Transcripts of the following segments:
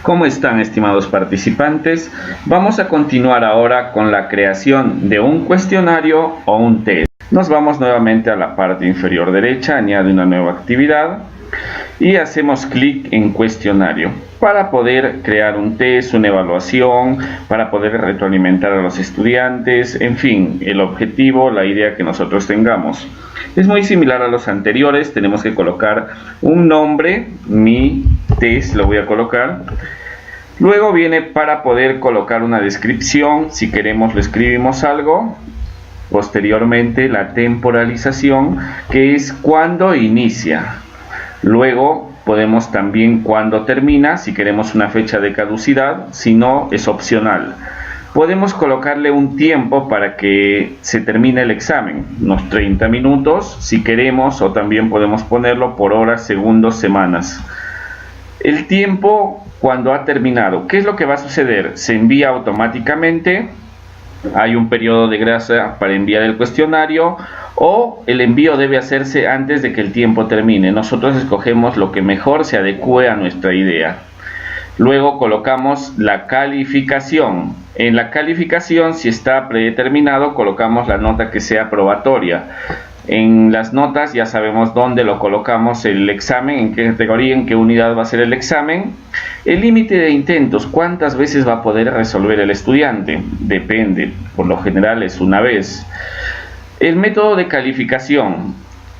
¿Cómo están, estimados participantes? Vamos a continuar ahora con la creación de un cuestionario o un test. Nos vamos nuevamente a la parte inferior derecha, añade una nueva actividad y hacemos clic en cuestionario para poder crear un test, una evaluación, para poder retroalimentar a los estudiantes, en fin, el objetivo, la idea que nosotros tengamos. Es muy similar a los anteriores, tenemos que colocar un nombre, mi test lo voy a colocar. Luego viene para poder colocar una descripción, si queremos le escribimos algo. Posteriormente la temporalización, que es cuando inicia. Luego podemos también cuando termina, si queremos una fecha de caducidad, si no es opcional. Podemos colocarle un tiempo para que se termine el examen, unos 30 minutos si queremos, o también podemos ponerlo por horas, segundos, semanas. El tiempo cuando ha terminado, ¿qué es lo que va a suceder? Se envía automáticamente, hay un periodo de gracia para enviar el cuestionario, o el envío debe hacerse antes de que el tiempo termine. Nosotros escogemos lo que mejor se adecue a nuestra idea. Luego colocamos la calificación. En la calificación, si está predeterminado, colocamos la nota que sea probatoria. En las notas ya sabemos dónde lo colocamos el examen, en qué categoría, en qué unidad va a ser el examen. El límite de intentos, ¿cuántas veces va a poder resolver el estudiante? Depende, por lo general es una vez. El método de calificación,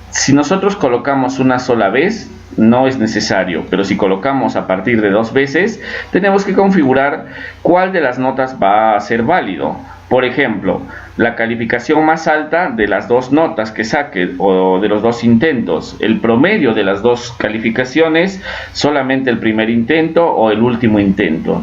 si nosotros colocamos una sola vez, no es necesario, pero si colocamos a partir de 2 veces, tenemos que configurar cuál de las notas va a ser válido. Por ejemplo, la calificación más alta de las 2 notas que saque o de los 2 intentos, el promedio de las 2 calificaciones, solamente el primer intento o el último intento.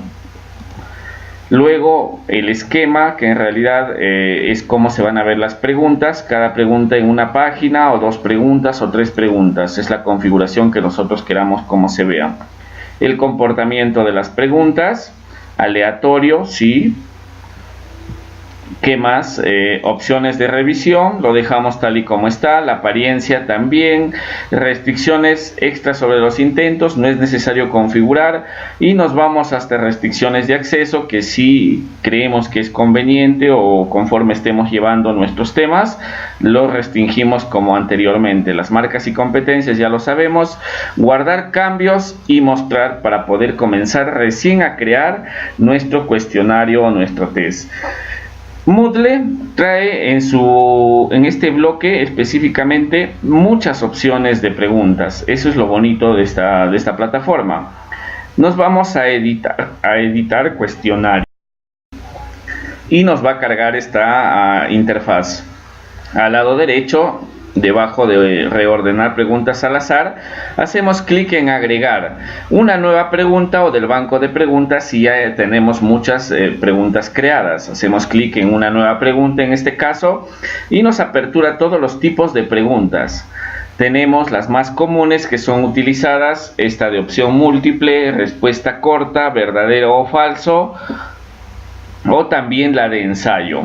Luego el esquema, que en realidad es cómo se van a ver las preguntas, cada pregunta en una página, o 2 preguntas o 3 preguntas, es la configuración que nosotros queramos cómo se vea. El comportamiento de las preguntas, aleatorio, sí. ¿Qué más? Opciones de revisión, lo dejamos tal y como está, la apariencia también, restricciones extras sobre los intentos, no es necesario configurar, y nos vamos hasta restricciones de acceso, que si creemos que es conveniente o conforme estemos llevando nuestros temas, lo restringimos como anteriormente. Las marcas y competencias ya lo sabemos, guardar cambios y mostrar para poder comenzar recién a crear nuestro cuestionario o nuestro test. Moodle trae en este bloque específicamente muchas opciones de preguntas. Eso es lo bonito de esta plataforma. Nos vamos a editar cuestionario y nos va a cargar esta interfaz. Al lado derecho, debajo de reordenar preguntas al azar, hacemos clic en agregar una nueva pregunta o del banco de preguntas. Si ya tenemos muchas preguntas creadas, hacemos clic en una nueva pregunta en este caso y nos apertura todos los tipos de preguntas. Tenemos las más comunes que son utilizadas, esta de opción múltiple, respuesta corta, verdadero o falso, o también la de ensayo.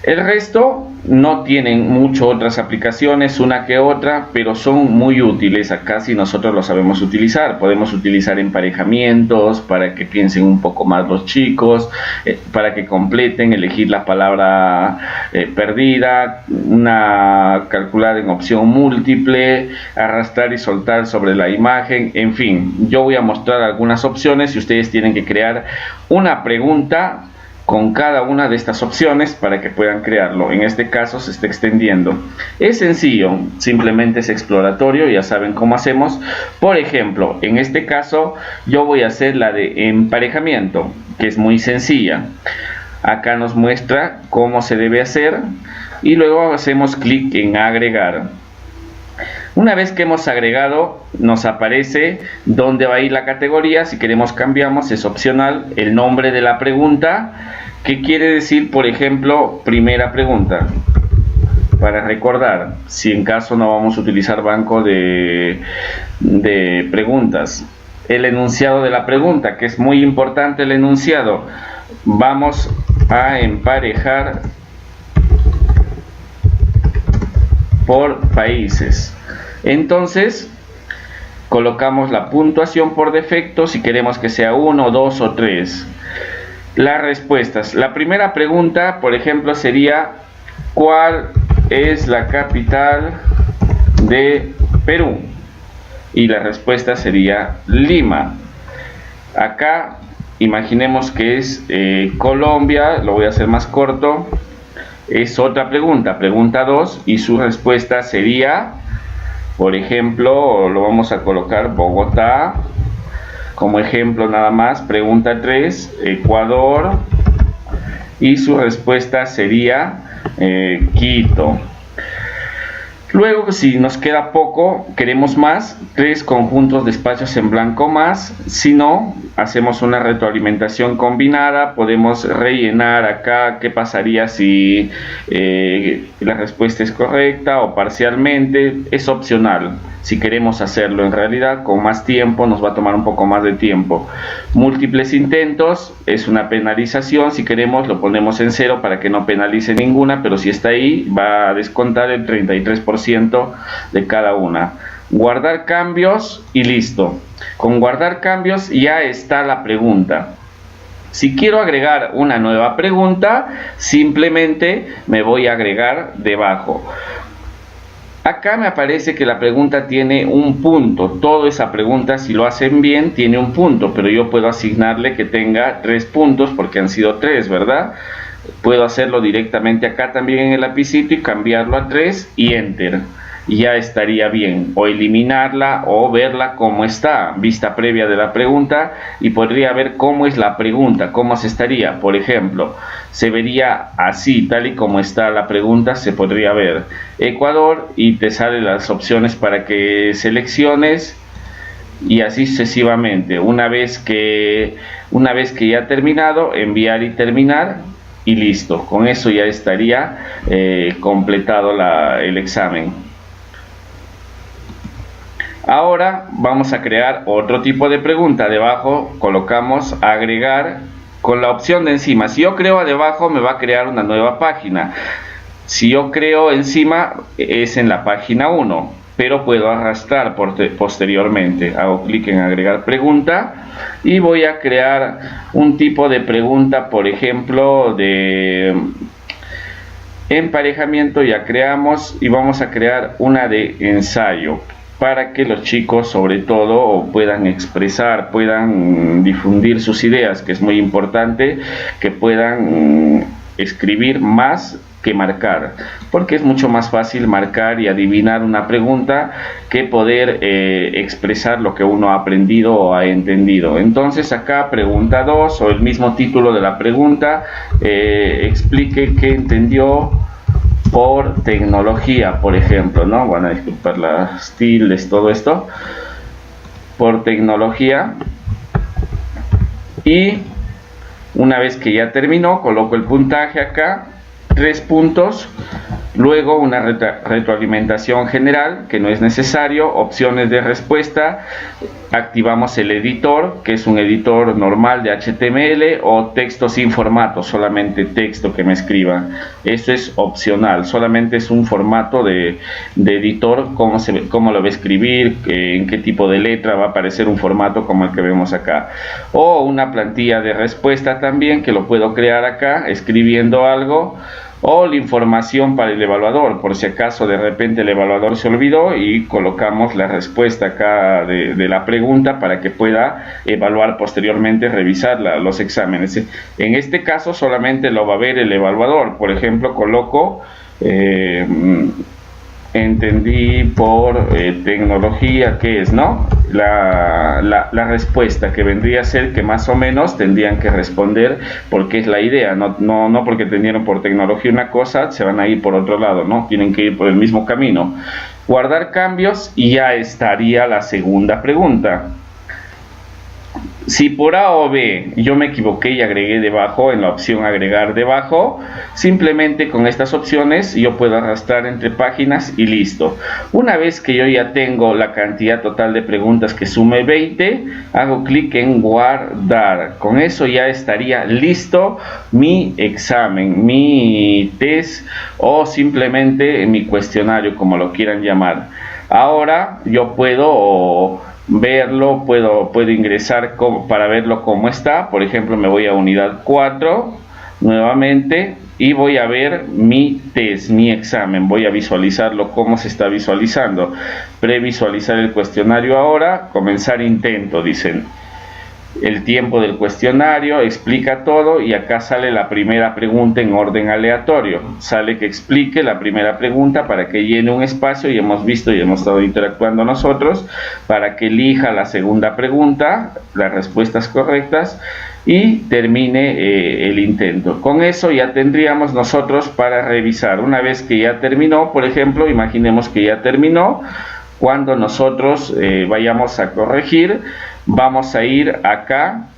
El resto no tienen mucho otras aplicaciones, una que otra, pero son muy útiles. Acá si nosotros lo sabemos utilizar, podemos utilizar emparejamientos para que piensen un poco más los chicos, para que completen, elegir la palabra perdida, calcular en opción múltiple, arrastrar y soltar sobre la imagen, en fin. Yo voy a mostrar algunas opciones y ustedes tienen que crear una pregunta con cada una de estas opciones para que puedan crearlo. En este caso se está extendiendo. Es sencillo, simplemente es exploratorio, ya saben cómo hacemos. Por ejemplo, en este caso yo voy a hacer la de emparejamiento, que es muy sencilla. Acá nos muestra cómo se debe hacer y luego hacemos clic en agregar. Una vez que hemos agregado, nos aparece dónde va a ir la categoría. Si queremos cambiamos, es opcional. El nombre de la pregunta, que quiere decir, por ejemplo, primera pregunta, para recordar, si en caso no vamos a utilizar banco de preguntas. El enunciado de la pregunta, que es muy importante el enunciado. Vamos a emparejar por países. Entonces Colocamos la puntuación por defecto, si queremos que sea 1, 2 o 3. Las respuestas. La primera pregunta, por ejemplo, sería: ¿cuál es la capital de Perú? Y la respuesta sería Lima. Acá imaginemos que es Colombia, lo voy a hacer más corto. Es otra pregunta, pregunta 2, y su respuesta sería, por ejemplo, lo vamos a colocar Bogotá como ejemplo nada más. Pregunta 3, Ecuador, y su respuesta sería Quito. Luego, si nos queda poco, queremos más, 3 conjuntos de espacios en blanco más. Si no, hacemos una retroalimentación combinada, podemos rellenar acá qué pasaría si la respuesta es correcta o parcialmente. Es opcional si queremos hacerlo. En realidad, con más tiempo nos va a tomar un poco más de tiempo. Múltiples intentos es una penalización. Si queremos, lo ponemos en 0 para que no penalice ninguna, pero si está ahí, va a descontar el 33% de cada una. Guardar cambios y listo. Con guardar cambios ya está la pregunta. Si quiero agregar una nueva pregunta, simplemente me voy a agregar debajo. Acá me aparece que la pregunta tiene un punto. Toda esa pregunta, si lo hacen bien, tiene un punto, pero yo puedo asignarle que tenga 3 puntos porque han sido 3, ¿verdad? Puedo hacerlo directamente acá también en el lapicito y cambiarlo a 3 y Enter. Ya estaría bien, o eliminarla o verla como está, vista previa de la pregunta, y podría ver cómo es la pregunta, cómo se estaría. Por ejemplo, se vería así, tal y como está la pregunta, se podría ver Ecuador y te salen las opciones para que selecciones, y así sucesivamente. Una vez que ya ha terminado, enviar y terminar, y listo. Con eso ya estaría completado el examen. Ahora vamos a crear otro tipo de pregunta. Debajo colocamos agregar con la opción de encima. Si yo creo debajo, me va a crear una nueva página. Si yo creo encima, es en la página 1, pero puedo arrastrar posteriormente. Hago clic en agregar pregunta y voy a crear un tipo de pregunta, por ejemplo, de emparejamiento. Ya creamos, y vamos a crear una de ensayo, para que los chicos sobre todo puedan expresar, puedan difundir sus ideas, que es muy importante que puedan escribir más que marcar, porque es mucho más fácil marcar y adivinar una pregunta que poder expresar lo que uno ha aprendido o ha entendido. Entonces acá pregunta 2, o el mismo título de la pregunta, explique qué entendió por tecnología, por ejemplo, ¿no? Van a disculpar las tildes, todo esto, por tecnología. Y una vez que ya terminó, coloco el puntaje acá, 3 puntos. Luego una retroalimentación general, que no es necesario, opciones de respuesta, activamos el editor, que es un editor normal de HTML, o texto sin formato, solamente texto que me escriba. Eso es opcional, solamente es un formato de editor, cómo lo va a escribir, en qué tipo de letra va a aparecer un formato como el que vemos acá. O una plantilla de respuesta también, que lo puedo crear acá, escribiendo algo, o la información para el evaluador, por si acaso de repente el evaluador se olvidó, y colocamos la respuesta acá de la pregunta para que pueda evaluar posteriormente, revisar los exámenes. En este caso solamente lo va a ver el evaluador. Por ejemplo, coloco entendí por tecnología, ¿qué es, no? La respuesta, que vendría a ser que más o menos tendrían que responder, porque es la idea, no porque entendieron por tecnología una cosa, se van a ir por otro lado, ¿no? Tienen que ir por el mismo camino. Guardar cambios y ya estaría la segunda pregunta. Si por A o B yo me equivoqué y agregué debajo, en la opción agregar debajo, simplemente con estas opciones yo puedo arrastrar entre páginas y listo. Una vez que yo ya tengo la cantidad total de preguntas, que sume 20, hago clic en guardar. Con eso ya estaría listo mi examen, mi test, o simplemente mi cuestionario, como lo quieran llamar. Ahora yo puedo verlo, puedo ingresar para verlo cómo está. Por ejemplo, me voy a unidad 4 nuevamente y voy a ver mi test, mi examen. Voy a visualizarlo, cómo se está visualizando. Previsualizar el cuestionario ahora, comenzar intento, dicen. El tiempo del cuestionario explica todo y acá sale la primera pregunta en orden aleatorio. Sale que explique la primera pregunta para que llene un espacio, y hemos visto y hemos estado interactuando nosotros, para que elija la segunda pregunta, las respuestas correctas, y termine el intento. Con eso ya tendríamos nosotros para revisar. Una vez que ya terminó, por ejemplo, imaginemos que ya terminó, cuando nosotros vayamos a corregir, vamos a ir acá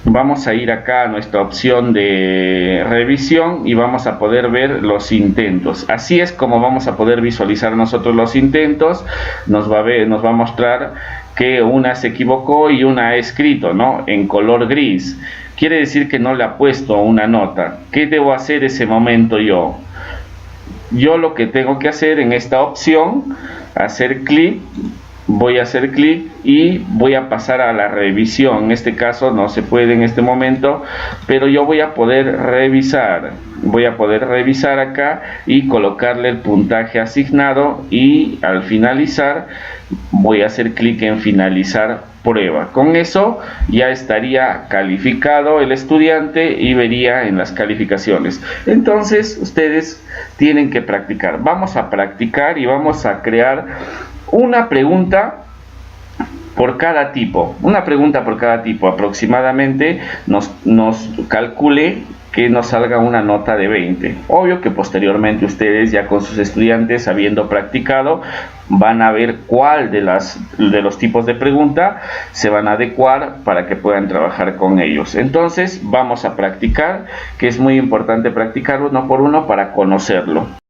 a nuestra opción de revisión y vamos a poder ver los intentos. Así es como vamos a poder visualizar nosotros los intentos. Nos va a mostrar que una se equivocó y una ha escrito, ¿no?, en color gris. Quiere decir que no le ha puesto una nota. ¿Qué debo hacer ese momento yo? Yo lo que tengo que hacer en esta opción, voy a hacer clic y voy a pasar a la revisión. En este caso no se puede en este momento, pero yo voy a poder revisar. Voy a poder revisar acá y colocarle el puntaje asignado, y al finalizar voy a hacer clic en finalizar prueba. Con eso ya estaría calificado el estudiante y vería en las calificaciones. Entonces ustedes tienen que practicar. Vamos a practicar y vamos a crear una pregunta por cada tipo. Una pregunta por cada tipo. Aproximadamente nos calcule que nos salga una nota de 20. Obvio que posteriormente ustedes, ya con sus estudiantes, habiendo practicado, van a ver cuál de los tipos de pregunta se van a adecuar para que puedan trabajar con ellos. Entonces vamos a practicar, que es muy importante practicar uno por uno para conocerlo.